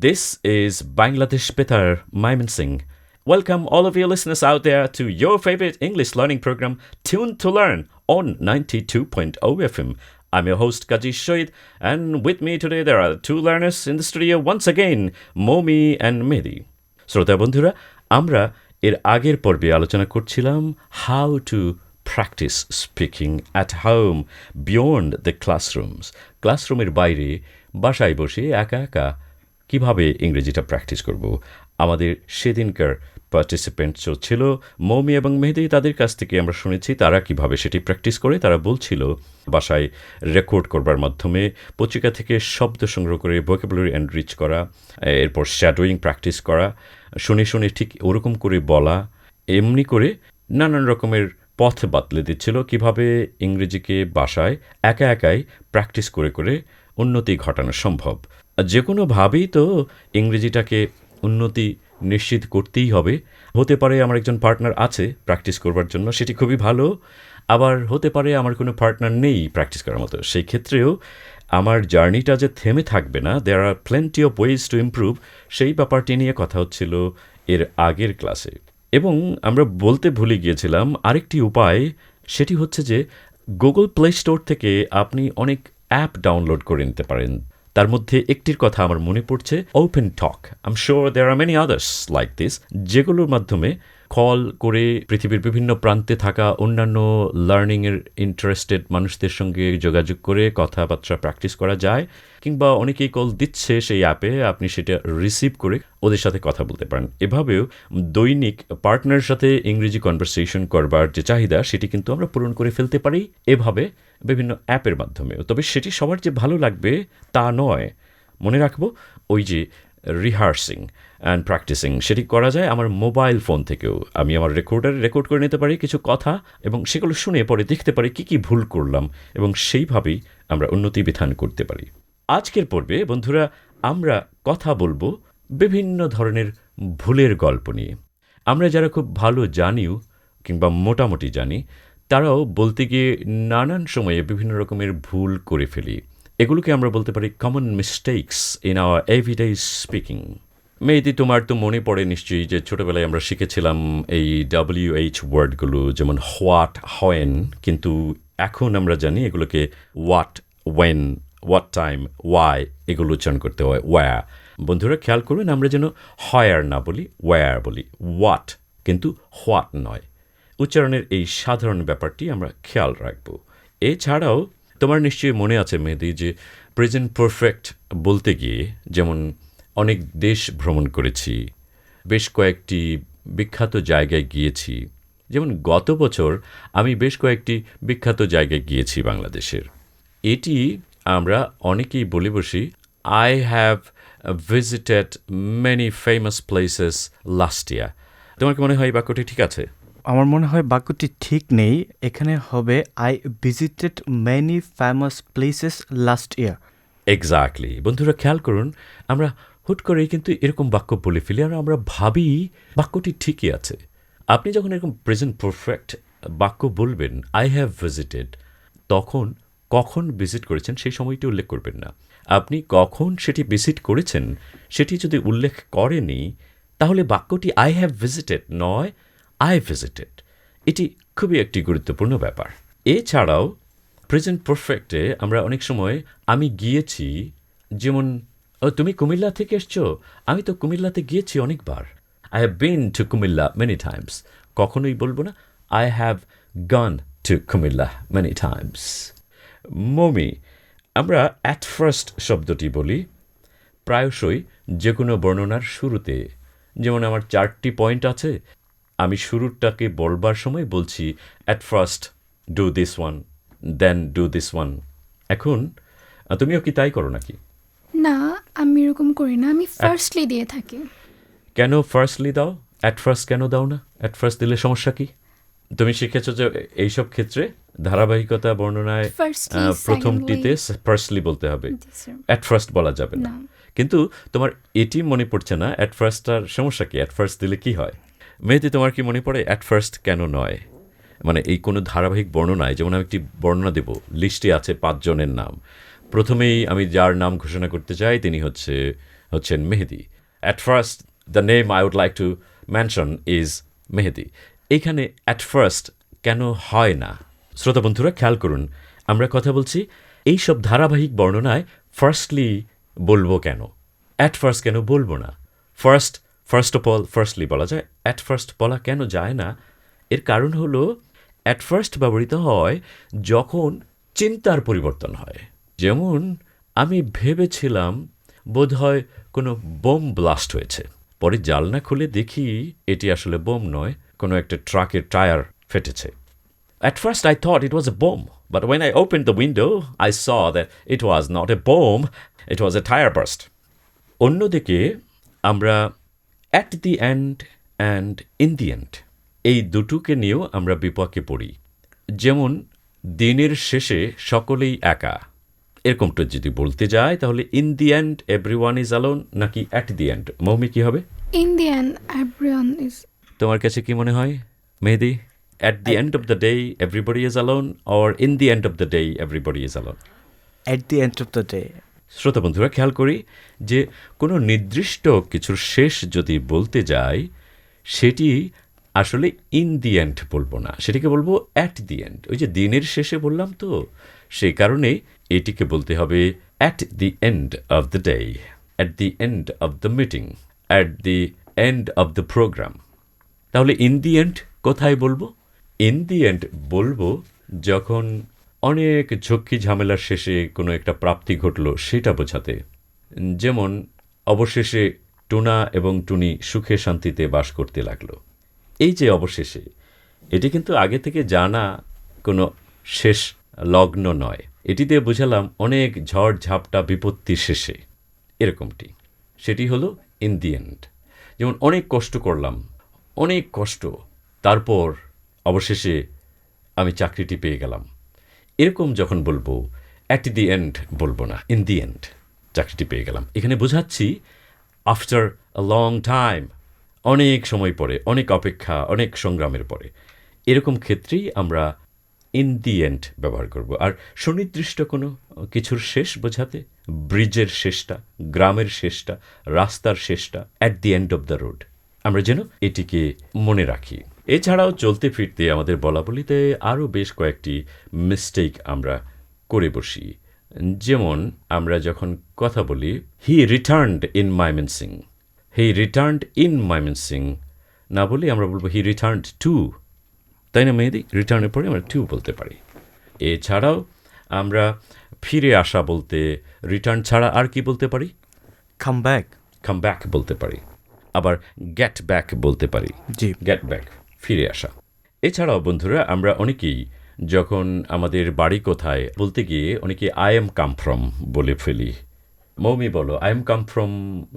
This is Bangladesh Betar Mymensingh. Welcome all of you listeners out there to your favorite English learning program, Tune to Learn, on 92.0 FM. I'm your host, Kaji Shoid, and with me today there are two learners in the studio once again, Momi and Mehdi. শ্রোতা বন্ধুরা, আমরা এর আগের পর্বে আলোচনা করছিলাম how to practice speaking at home beyond the classrooms. ক্লাসরুমের বাইরে বাসায় বসে একা একা কিভাবে ইংরেজিটা প্র্যাকটিস করব। আমাদের সেদিনকার পার্টিসিপেন্টস ছিল মৌমি এবং মেহেদি। তাদের কাছ থেকে আমরা শুনেছি তারা কিভাবে সেটি প্র্যাকটিস করে। তারা বলছিল বাসায় রেকর্ড করবার মাধ্যমে পত্রিকা থেকে শব্দ সংগ্রহ করে ভোকাবুলারি এনরিচ করা, এরপর শ্যাডোয়িং প্র্যাকটিস করা, শুনে শুনে ঠিক ওরকম করে বলা, এমনি করে নানান রকমের পথ বাতলে দিচ্ছিল কিভাবে ইংরেজিকে বাসায় একা একাই প্র্যাকটিস করে করে উন্নতি ঘটানো সম্ভব। যে কোনোভাবেই তো ইংরেজিটাকে উন্নতি নিশ্চিত করতেই হবে। হতে পারে আমার একজন পার্টনার আছে প্র্যাকটিস করবার জন্য, সেটি খুবই ভালো। আবার হতে পারে আমার কোনো পার্টনার নেই প্র্যাকটিস করার মতো। সেই ক্ষেত্রেও আমার জার্নিটা যে থেমে থাকবে না, there are plenty of ways to improve, সেই ব্যাপারটি নিয়ে কথা হচ্ছিল এর আগের ক্লাসে। এবং আমরা বলতে ভুলে গিয়েছিলাম আরেকটি উপায়, সেটি হচ্ছে যে গুগল প্লে স্টোর থেকে আপনি অনেক অ্যাপ ডাউনলোড করে নিতে পারেন। তার মধ্যে একটির কথা আমার মনে পড়ছে, open talk. I am sure there are many others like this, যেগুলোর মাধ্যমে কল করে পৃথিবীর বিভিন্ন প্রান্তে থাকা অন্যান্য লার্নিংয়ের ইন্টারেস্টেড মানুষদের সঙ্গে যোগাযোগ করে কথাবার্তা প্র্যাকটিস করা যায়। কিংবা অনেকেই কল দিচ্ছে সেই অ্যাপে, আপনি সেটা রিসিভ করে ওদের সাথে কথা বলতে পারেন। এভাবেও দৈনিক পার্টনারের সাথে ইংরেজি কনভারসেশন করবার যে চাহিদা, সেটি কিন্তু আমরা পূরণ করে ফেলতে পারি এভাবে বিভিন্ন অ্যাপের মাধ্যমেও। তবে সেটি সবার যে ভালো লাগবে তা নয়। মনে রাখবো ওই যে রিহার্সিং অ্যান্ড প্র্যাকটিসিং, সেটি করা যায় আমার মোবাইল ফোন থেকেও। আমি আমার রেকর্ডারে রেকর্ড করে নিতে পারি কিছু কথা, এবং সেগুলো শুনে পরে দেখতে পারি কী কী ভুল করলাম, এবং সেইভাবেই আমরা উন্নতি বিধান করতে পারি। আজকের পর্বে বন্ধুরা আমরা কথা বলবো বিভিন্ন ধরনের ভুলের গল্প নিয়ে। আমরা যারা খুব ভালো জানিও কিংবা মোটামুটি জানি, তারাও বলতে গিয়ে নানান সময়ে বিভিন্ন রকমের ভুল করে ফেলি। এগুলোকে আমরা বলতে পারি common mistakes in our everyday speaking. Mehedi, তোমার তো মনে পড়ে নিশ্চয়ই যে ছোটোবেলায় আমরা শিখেছিলাম এই WH ওয়ার্ডগুলো, যেমন হোয়াট, হোয়েন, কিন্তু এখন আমরা জানি এগুলোকে what, when, what time, why, এগুলো উচ্চারণ করতে হয় ওয়্যার। বন্ধুরা খেয়াল করুন, আমরা যেন হয়ার না বলি, ওয়্যার বলি, হোয়াট কিন্তু হোয়াট নয়। উচ্চারণের এই সাধারণ ব্যাপারটি আমরা খেয়াল রাখব। এছাড়াও তোমার নিশ্চয়ই মনে আছে মেহেদি যে প্রেজেন্ট পারফেক্ট বলতে গিয়ে যেমন অনেক দেশ ভ্রমণ করেছি, বেশ কয়েকটি বিখ্যাত জায়গায় গিয়েছি। যেমন গত বছর আমি বেশ কয়েকটি বিখ্যাত জায়গায় গিয়েছি বাংলাদেশের। এটি আমরা অনেকেই বলে বসি, I have visited many famous places last year. তোমার কি মনে হয় এই বাক্যটি ঠিক আছে? আমার মনে হয় বাক্যটি ঠিক নেই, এখানে হবে I visited many famous places last year. Exactly. বন্ধুরা খেয়াল করুন, আমরা হুট করেই কিন্তু এরকম বাক্য বলে ফেলি আর আমরা ভাবি বাক্যটি ঠিকই আছে। আপনি যখন এরকম প্রেজেন্ট পারফেক্ট বাক্য বলবেন, আই হ্যাভ ভিজিটেড, তখন কখন ভিজিট করেছেন সেই সময়টি উল্লেখ করবেন না। আপনি কখন সেটি ভিজিট করেছেন সেটি যদি উল্লেখ করেনি, তাহলে বাক্যটি আই হ্যাভ ভিজিটেড নয়, আই ভিজিটেড। এটি খুবই একটি গুরুত্বপূর্ণ ব্যাপার। এছাড়াও প্রেজেন্ট পারফেক্টে আমরা অনেক সময় আমি গিয়েছি, যেমন তুমি কুমিল্লা থেকে এসছো, আমি তো কুমিল্লাতে গিয়েছি অনেকবার, I have been to Comilla many times. কখনোই বলবো না I have gone to Comilla many times. মমি, আমরা অ্যাট ফার্স্ট শব্দটি বলি প্রায়শই যে কোনো বর্ণনার শুরুতে। যেমন আমার 4টি পয়েন্ট আছে, আমি শুরুটাকে বলবার সময় বলছি at first do this one, then do this one. এখন তুমিও কি তাই করো নাকি? না, আমি এরকম করি না, আমি ফার্স্টলি দিয়ে থাকি। কেন ফার্স্টলি দাও? অ্যাট ফার্স্ট কেন দাও না? অ্যাট ফার্স্ট দিলে সমস্যা কি? তুমি শিখেছো যে এইসব ক্ষেত্রে ধারাবাহিকতা বর্ণনায় প্রথমটিতে ফার্স্টলি বলতে হবে, অ্যাট ফার্স্ট বলা যাবে না। কিন্তু তোমার এটি মনে পড়ছে না অ্যাট ফার্স্টটার সমস্যা কি? অ্যাট ফার্স্ট দিলে কি হয়? মেহেদি, তোমার কি মনে পড়ে অ্যাট ফার্স্ট কেন নয়? মানে এই কোনো ধারাবাহিক বর্ণনায়, যেমন আমি একটি বর্ণনা দেব, লিস্টে আছে 5 জনের নাম। প্রথমেই আমি যার নাম ঘোষণা করতে চাই তিনি হচ্ছে হচ্ছেন Mehedi. At first the name I would like to mention is Mehedi. এখানে অ্যাট ফার্স্ট কেন হয় না? শ্রোতা বন্ধুরা খেয়াল করুন, আমরা কথা বলছি এইসব ধারাবাহিক বর্ণনায় ফার্স্টলি বলবো কেন, অ্যাট ফার্স্ট কেন বলবো না? ফার্স্ট অফ অল ফার্স্টলি বলা যায়, অ্যাট ফার্স্ট বলা কেন যায় না? এর কারণ হলো অ্যাট ফার্স্ট ব্যবহৃত হয় যখন চিন্তার পরিবর্তন হয়। যেমন আমি ভেবেছিলাম বোধহয় কোনো বোম ব্লাস্ট হয়েছে, পরে জানলা খুলে দেখি এটি আসলে বোম নয়, কোনো একটা ট্রাকের tyre ফেটেছে। At first I thought it was a bomb, but when I opened the window, I saw that it was not a bomb, it was a tire burst. অন্যদিকে আমরা at the end and in the end এই দুটোকে নিয়েও আমরা বিপাকে পড়ি। যেমন দিনের শেষে সকলেই একা, এরকমটা যদি বলতে যায় তাহলে in the and everyone is alone নাকি অ্যাট দি এন্ড? মৌমি কি হবে? In the end, everyone is. তোমার কাছে কি মনে হয় মেহেদি? At the end of the day, everybody is alone, or in the end of the day, everybody is alone? At the end of the day. শ্রোতা বন্ধুরা খেয়াল করি যে কোনো নির্দিষ্ট কিছুর শেষ যদি বলতে যাই সেটি আসলে ইন দি এন্ড বলবো না, সেটিকে বলবো অ্যাট দি এন্ড। ওই যে দিনের শেষে বললাম তো, সেই কারণে এটিকে বলতে হবে at the end of the day, at the end of the meeting, at the end of the programme. তাহলে ইন দি এন্ড কোথায় বলবো? ইন দি এন্ড বলবো যখন অনেক ঝক্কি ঝামেলার শেষে কোনো একটা প্রাপ্তি ঘটল সেটা বোঝাতে। যেমন অবশেষে টুনা এবং টুনি সুখে শান্তিতে বাস করতে লাগলো। এই যে অবশেষে, এটি কিন্তু আগে থেকে জানা কোনো শেষ লগ্ন নয়, এটিতে বোঝালাম অনেক ঝড় ঝাপটা বিপত্তি শেষে, এরকমটি। সেটি হলো ইন দি এন্ড। যেমন অনেক কষ্ট করলাম, অনেক কষ্ট, তারপর অবশেষে আমি চাকরিটি পেয়ে গেলাম, এরকম যখন বলবো অ্যাট দি এন্ড বলবো না, ইন দি এন্ড চাকরিটি পেয়ে গেলাম। এখানে বোঝাচ্ছি আফটার আ লং টাইম, অনেক সময় পরে, অনেক অপেক্ষা, অনেক সংগ্রামের পরে, এরকম ক্ষেত্রেই আমরা ইন দি এন্ড ব্যবহার করব। আর সুনির্দিষ্ট কোনো কিছুর শেষ বোঝাতে ব্রিজের শেষটা, গ্রামের শেষটা, রাস্তার শেষটা at the end of the road, আমরা যেন এটিকে মনে রাখি। এছাড়াও চলতে ফিরতে আমাদের বলাবলিতে আরও বেশ কয়েকটি মিস্টেক আমরা করে বসি। যেমন আমরা যখন কথা বলি he returned in Mymensingh, he returned in Mymensingh না বলে আমরা বলবো হি রিটার্নড টু, তাই না মেহেদি? রিটার্নের পরে আমরা টু বলতে পারি। এছাড়াও আমরা ফিরে আসা বলতে রিটার্ন ছাড়া আর কি বলতে পারি? Come back. কাম ব্যাক বলতে পারি, আবার গেট ব্যাক বলতে পারি। জি, গেট ব্যাক, ফিরে আসা। এছাড়াও বন্ধুরা আমরা অনেকেই যখন আমাদের বাড়ি কোথায় বলতে গিয়ে অনেকে আই এম কাম ফ্রম বলে ফেলি। মৌমি বলো, আই এম কাম ফ্রম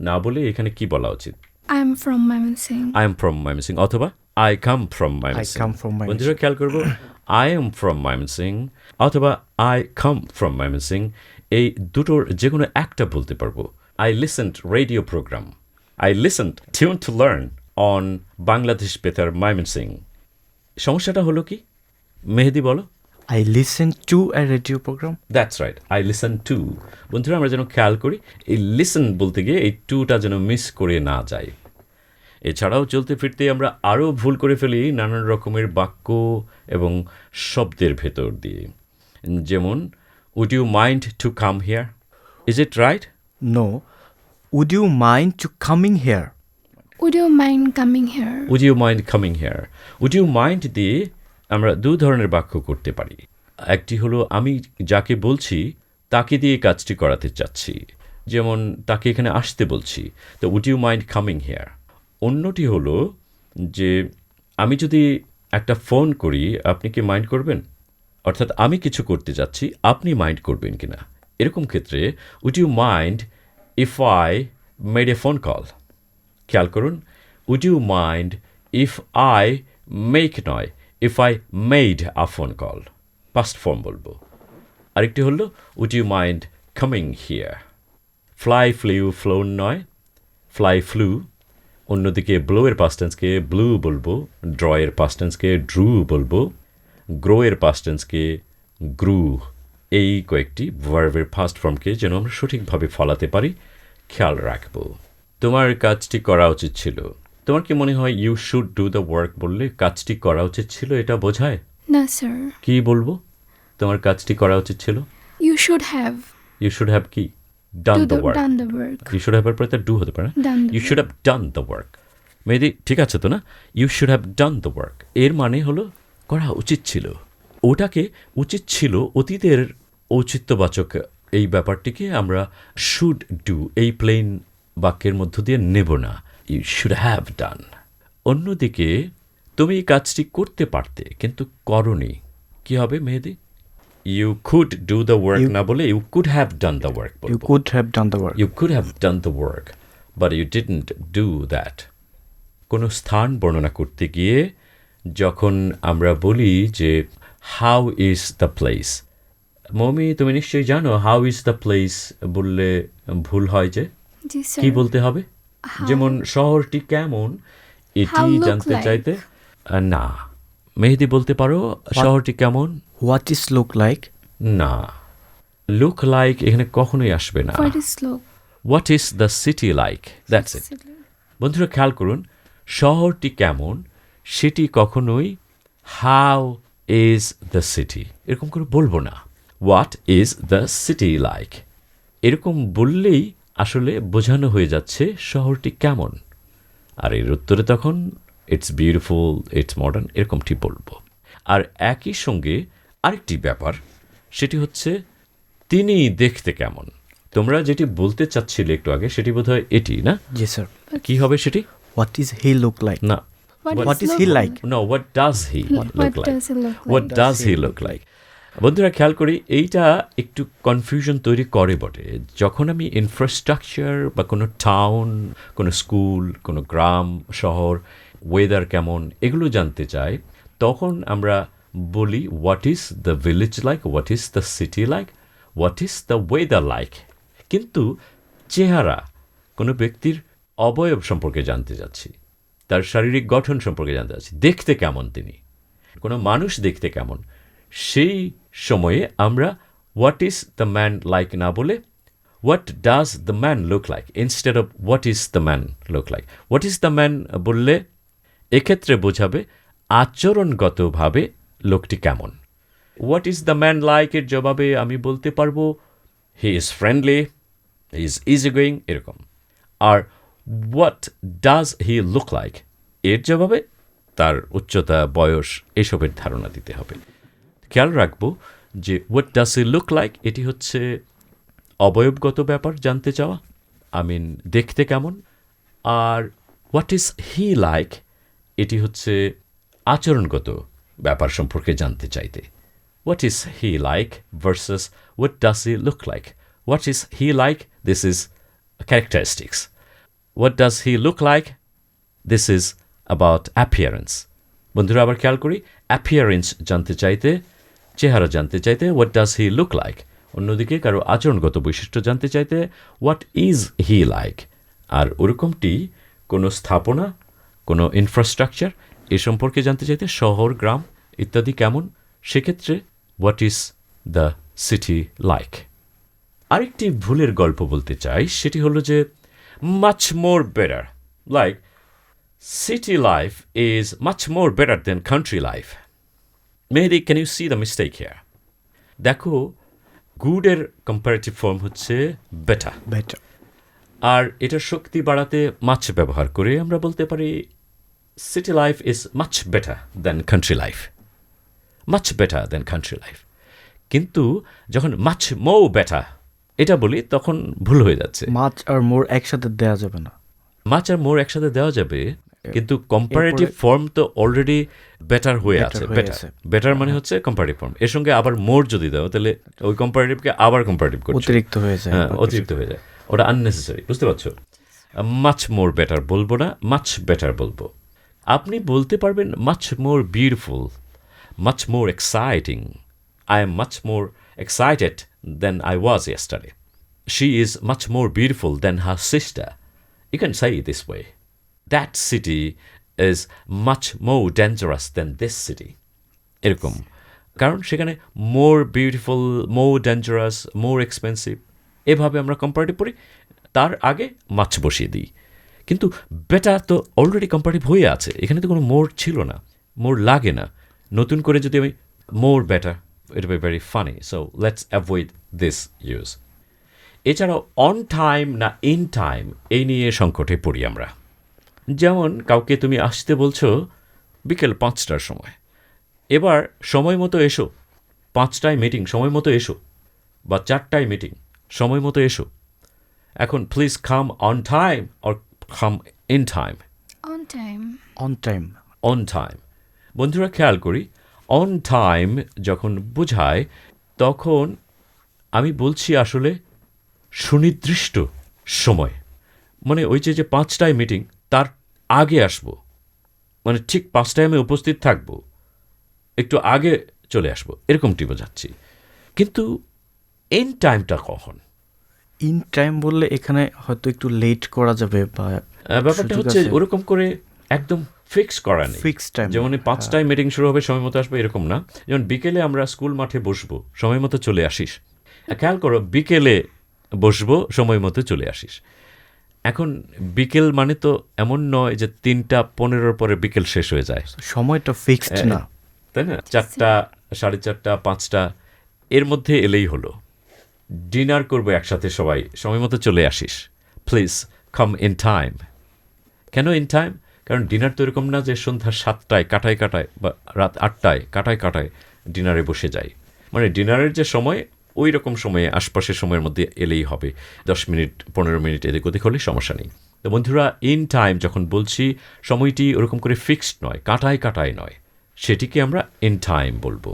না বলে এখানে কি বলা উচিত? I am from Mymensingh. I am from Mymensingh অথবা I come from Mymensingh. come from Mymensingh. বন্ধুরা খেয়াল করবো, আই এম ফ্রম ময়মনসিং অথবা আই কাম ফ্রম ময়মনসিং, এই দুটোর যে কোনো একটা বলতে পারবো। I listened radio programme, I listened tune to learn on Bangladesh Betar Mymensingh. সমস্যাটা হলো কি মেহেদি বলো? I listen to a radio program. That's right, I listen to. বন্ধুরা আমরা যেন খেয়াল করি এই লিসেন বলতে গিয়ে এই টুটা যেন মিস করে না যায়। এছাড়াও চলতে ফিরতে আমরা আরও ভুল করে ফেলি নানান রকমের বাক্য এবং শব্দের ভেতর দিয়ে। যেমন would you mind to come here, is it right? No. Would you mind to coming here? Would you mind coming here? Would you mind coming here. Would you mind দিয়ে আমরা দু ধরনের বাক্য করতে পারি। একটি হলো আমি যাকে বলছি তাকে দিয়ে কাজটি করাতে চাচ্ছি, যেমন তাকে এখানে আসতে বলছি, তো would you mind coming here. অন্যটি হলো যে আমি যদি একটা ফোন করি আপনি কি মাইন্ড করবেন, অর্থাৎ আমি কিছু করতে যাচ্ছি আপনি মাইন্ড করবেন কিনা। এরকম ক্ষেত্রে would you mind if I made a phone call. খেয়াল করুন, would you mind if I make নয়, if I made a phone call, past form বলবো। আরেকটি হলো would you mind coming here. Fly flew flown নয়, fly flew. অন্যদিকে blow এর past টেন্সকে ব্লু বলবো, ড্র এর পাস্ট টেন্সকে ড্রু বলবো, গ্রো এর পাস্ট টেন্সকে গ্রু। এই কয়েকটি ভার্বের ফার্স্ট ফর্মকে যেন আমরা সঠিকভাবে ফলাতে পারি খেয়াল রাখবো। তোমার কাজটি করা উচিত ছিল। তোমার কি মনে হয় you should do the work বললে কাজটি করা উচিত ছিল এটা বোঝায়? না স্যার, কি বলবো? তোমার কাজটি করা উচিত ছিল। You should have you should have কি? Done the work. Done the work. You should have এর পরে ডু হতে পারে না? Done the you should have done the work. Mehedi ঠিক আছে তো না? You should have done the work এর মানে হলো করা উচিত ছিল। ওটাকে উচিত ছিল অতীতের ঔচিত্যবাচক এই ব্যাপারটিকে আমরা শুড ডু এই প্লেন বাক্যের মধ্য দিয়ে নেব না। You should have done. অন্যদিকে তুমি এই কাজটি করতে পারতে কিন্তু করনি, কি হবে Mehedi? You could do the work না বলে you could have done the work you could have done the work. You could have done the work, but you didn't do that. কোনো স্থান বর্ণনা করতে গিয়ে যখন আমরা বলি যে হাউ ইজ দ্য প্লেস, মমি তুমি নিশ্চয়ই জানো হাউ ইজ দ্য প্লেস বললে ভুল হয় যে জি স্যার। কি বলতে হবে? How- যেমন শহরটি কেমন এটি How look জানতে like? চাইতে না, মেহেদি বলতে পারো শহরটি কেমন? What is look like? না, লুক লাইক এখানে কখনোই আসবে না। What is look? What is the city like, that's it. বন্ধুরা খেয়াল করুন, শহরটি কেমন সেটি কখনোই হাউ ইজ দ্য সিটি এরকম করে বলবো না। What is the city like এরকম বললেই আসলে বোঝানো হয়ে যাচ্ছে শহরটি কেমন, আর এর উত্তরে তখন ইটস বিউটিফুল, ইটস মডার্ন এরকমটি বলবো। আর একই সঙ্গে আরেকটি ব্যাপার, সেটি হচ্ছে তিনি দেখতে কেমন। তোমরা যেটি বলতে চাচ্ছিলে একটু আগে সেটি বোধহয় এটি না? জি স্যার। কি হবে সেটি? What is he look like? না, What is he like? No, what does he What look like? does he look like? What does he look like? বন্ধুরা খেয়াল করি, এইটা একটু কনফিউশন তৈরি করে বটে। যখন আমি ইনফ্রাস্ট্রাকচার বা কোনো টাউন, কোনো স্কুল, কোনো গ্রাম শহর, ওয়েদার কেমন এগুলো জানতে চাই, তখন আমরা বলি what is the village like, what is the city like, what is the weather like. কিন্তু চেহারা, কোনো ব্যক্তির অবয়ব সম্পর্কে জানতে যাচ্ছি, তার শারীরিক গঠন সম্পর্কে জানতে চাচ্ছি, দেখতে কেমন তিনি, কোনো মানুষ দেখতে কেমন, সেই সময়ে আমরা what is the man like না বলে what does the man look like instead of what is the man look like. What is the man বললে এক্ষেত্রে বোঝাবে আচরণগতভাবে লোকটি কেমন। What is the man like এর জবাবে আমি বলতে পারবো he is friendly, he is easy going এরকম। আর what does he look like এর জবাবে তার উচ্চতা, বয়স এসবের ধারণা দিতে হবে। খেয়াল রাখবো যে what does he look like এটি হচ্ছে অবয়বগত ব্যাপার জানতে চাওয়া, দেখতে কেমন। আর হোয়াট ইজ হি লাইক এটি হচ্ছে আচরণগত ব্যাপার সম্পর্কে জানতে চাইতে। What is he like versus what does he look like. What is he like, this is characteristics. What does he look like? This is about appearance. বন্ধুরা আবার খেয়াল করি, অ্যাপিয়ারেন্স জানতে চাইতে, চেহারা জানতে চাইতে what does he look like, অন্যদিকে কারো আচরণগত বৈশিষ্ট্য জানতে চাইতে হোয়াট ইজ হি লাইক। আর ওরকমটি কোনো স্থাপনা, কোনো ইনফ্রাস্ট্রাকচার এ সম্পর্কে জানতে চাইতে, শহর, গ্রাম ইত্যাদি কেমন, সেক্ষেত্রে what is the city like. আরেকটি ভুলের গল্প বলতে চাই, সেটি হলো যে much more better. Like, city life is much more better than country life. Mehdi, can you see the mistake here? দেখো, good এর comparative form হচ্ছে better. বেটার। আর এটার শক্তি বাড়াতে much ব্যবহার করে আমরা বলতে পারি city life is much better than country life. Much better than country life. কিন্তু যখন much more better এটা বলি তখন ভুল হয়ে যাচ্ছে। মাছ আর মোর একসাথে দেওয়া যাবে না। মাছ আর মোর একসাথে দেওয়া যাবে, কিন্তু কম্পারেটিভ ফর্ম তো অলরেডি বেটার হয়ে আছে। বেটার মানে হচ্ছে কম্পারেটিভ ফর্ম, এর সঙ্গে আবার মোর যদি দাও তাহলে ওই কম্পারেটিভকে আবার কম্পারেটিভ করছে, অতিরিক্ত হয়ে যায়। হ্যাঁ, অতিরিক্ত হয়ে যায়, ওটা আননেসেসারি। বুঝতে পারছো? মাচ মোর বেটার বলবো না, মাচ বেটার বলবো। আপনি বলতে পারবেন much more beautiful, much more exciting, I am much more excited than I was yesterday. She is much more beautiful than her sister. You can say it this way. That city is much more dangerous than this city. এরকম, কারণ সেখানে more beautiful, more dangerous, more expensive এভাবে আমরা comparative করি। তার আগে মাছ বসিয়ে দিই। কিন্তু বেটার তো অলরেডি কম্পারেটিভ হয়ে আছে, এখানে তো কোনো মোর ছিল না, মোর লাগে না। নতুন করে যদি আমি মোর better, it be very funny, so let's avoid this use. এছাড়াও অন টাইম না ইন টাইম, এই নিয়ে সংকটে পড়ি আমরা। যেমন কাউকে তুমি আসতে বলছো বিকেল 5টার সময়, এবার সময় মতো এসো, 5টায় মিটিং সময় মতো এসো, বা 4টায় মিটিং সময় মতো এসো। এখন please come on time or come in time. On time. On time. On time. বন্ধুরা খেয়াল করি, অন টাইম যখন বোঝায় তখন আমি বলছি আসলে সুনির্দিষ্ট সময়, মানে ওই যে 5টায় মিটিং তার আগে আসব, মানে ঠিক 5টায় আমি উপস্থিত থাকব, একটু আগে চলে আসব, এরকমটি বোঝাচ্ছি। কিন্তু ইন টাইমটা কখন? ইন টাইম বললে এখানে হয়তো একটু লেট করা যাবে, বা ব্যাপারটা হচ্ছে ওরকম করে একদম ফিক্স করা নেই, ফিক্স টাইম। যেমন 5টায় মিটিং শুরু হবে সময় মতো আসবে এরকম না। যেমন বিকেলে আমরা স্কুল মাঠে বসবো, সময় মতো চলে আসিস। খেয়াল করো, বিকেলে বসবো, সময় মতো চলে আসিস। এখন বিকেল মানে তো এমন নয় যে 3:15 পরে বিকেল শেষ হয়ে যায়, সময়টা ফিক্সড না, তাই না? 4টা, 4:30, 5টা এর মধ্যে এলেই হলো। ডিনার করবো একসাথে সবাই, সময় মতো চলে আসিস, প্লিজ কাম ইন টাইম। কেন ইন টাইম? কারণ ডিনার তো এরকম না যে সন্ধ্যা 7টায় কাটায় বা রাত 8টায় কাটায় ডিনারে বসে যাই। মানে ডিনারের যে সময়, ওই রকম সময়ে আশপাশের সময়ের মধ্যে এলেই হবে। 10 মিনিট 15 মিনিট এদিক ওদিক হলে সমস্যা নেই। তো বন্ধুরা, ইন টাইম যখন বলছি, সময়টি ওরকম করে ফিক্সড নয়, কাটায় নয়, সেটিকে আমরা ইন টাইম বলবো।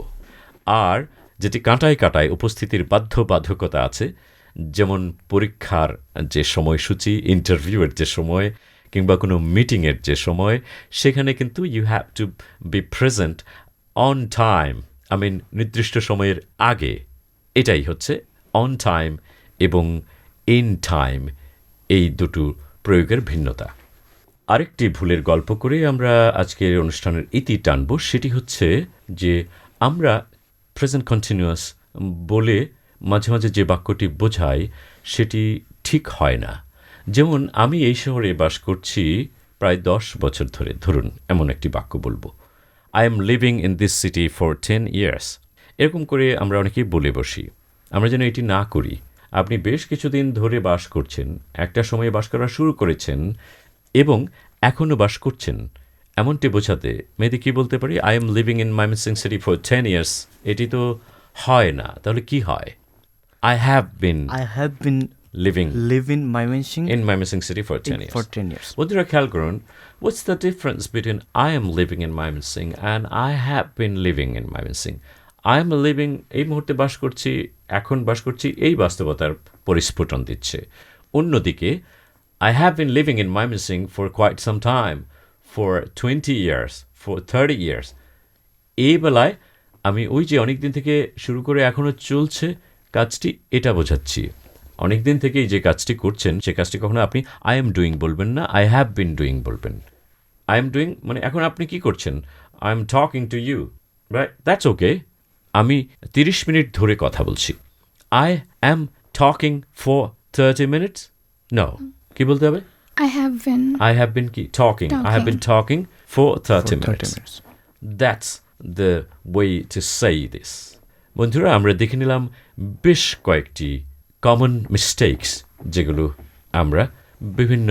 আর যেটি কাটায় উপস্থিতির বাধ্যবাধকতা আছে, যেমন পরীক্ষার যে সময়সূচি, ইন্টারভিউয়ের যে সময়, কিংবা কোনো মিটিংয়ের যে সময়, সেখানে কিন্তু you have to be present on time, I mean নির্দিষ্ট সময়ের আগে। এটাই হচ্ছে অন টাইম এবং ইন টাইম, এই দুটো প্রয়োগের ভিন্নতা। আরেকটি ভুলের গল্প করে আমরা আজকের অনুষ্ঠানের ইতি টানব, সেটি হচ্ছে যে আমরা প্রেজেন্ট কন্টিনিউয়াস বলে মাঝে মাঝে যে বাক্যটি বোঝাই সেটি ঠিক হয় না। যেমন আমি এই শহরে বাস করছি প্রায় 10 বছর ধরে, ধরুন এমন একটি বাক্য বলবো, I am living in this city for 10 years. এরকম করে আমরা অনেকেই বলে বসি। আমরা যেন এটি না করি। আপনি বেশ কিছুদিন ধরে বাস করছেন, একটা সময়ে বাস করা শুরু করেছেন এবং এখনও বাস করছেন, এমনটি বোঝাতে মেয়েদি কি বলতে পারি, I am living in Mymensingh city for 10 years. এটি তো হয় না, তাহলে কি হয়? I have been living Mymensingh in Mymensingh City for 10 years. for 10 years. বন্ধুরা খেয়াল করুন, what's the difference between I am living in Mymensingh and I have been living in Mymensingh? I am living, এই মুহূর্তে বাস করছি, এখন বাস করছি, এই বাস্তবতার পরিস্ফুটন দিচ্ছে। অন্যদিকে I have been living in Mymensingh for quite some time, for 20 years, for 30 years. এই বেলায় আমি ওই যে অনেক দিন থেকে শুরু করে এখনও চলছে কাজটি, এটা বোঝাচ্ছি। অনেক দিন থেকেই যে কাজটি করছেন, সে কাজটি কখনো আপনি আই এম ডুইং বলবেন না, আই হ্যাভ বিন ডুইং বলবেন। আই এম ডুইং মানে এখন আপনি কি করছেন, I am talking to you, right? That's okay. আমি 30 মিনিট ধরে কথা বলছি, I am talking for 30 minutes. No, কি বলতে হবে? I have been কি talking, I have been talking for 30 minutes. That's the way to say this. বন্ধুরা, আমরা দেখে নিলাম বেশ কয়েকটি কমন মিস্টেকস, যেগুলো আমরা বিভিন্ন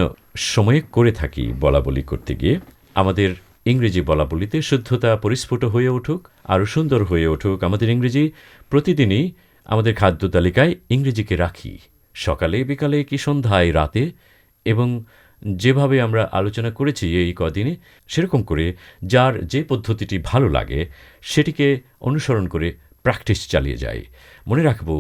সময়ে করে থাকি বলা বলি করতে গিয়ে। আমাদের ইংরেজি বলা বলিতে শুদ্ধতা পরিস্ফুট হয়ে উঠুক, আরও সুন্দর হয়ে উঠুক আমাদের ইংরেজি। প্রতিদিনই আমাদের খাদ্য তালিকায় ইংরেজিকে রাখি, সকালে বিকালে কি সন্ধ্যায় রাতে, এবং যেভাবে আমরা আলোচনা করেছি এই কদিনে, সেরকম করে যার যে পদ্ধতিটি ভালো লাগে সেটিকে অনুসরণ করে প্র্যাকটিস চালিয়ে যাই। মনে রাখবো,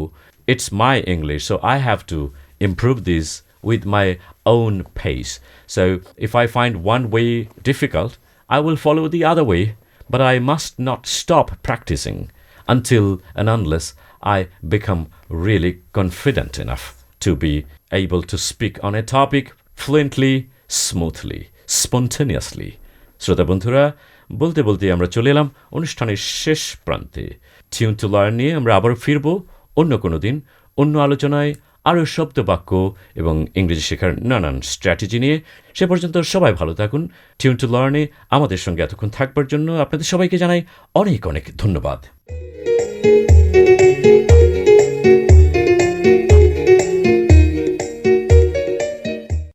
it's my English, so I have to improve this with my own pace. So if I find one way difficult, I will follow the other way, but I must not stop practicing until and unless I become really confident enough to be able to speak on a topic fluently, smoothly, spontaneously. শ্রোতা বন্ধুরা, বলতে বলতে আমরা চলে এলাম অনুষ্ঠানের শেষ প্রান্তে। টিউন টু লার্ন নিয়ে আমরা আবার ফিরব অন্য কোনো দিন, অন্য আলোচনায়, আরও শব্দ বাক্য এবং ইংরেজি শেখার নানান স্ট্র্যাটেজি নিয়ে। সে পর্যন্ত সবাই ভালো থাকুন। টিউন টু লার্নে আমাদের সঙ্গে এতক্ষণ থাকবার জন্য আপনাদের সবাইকে জানাই অনেক অনেক ধন্যবাদ।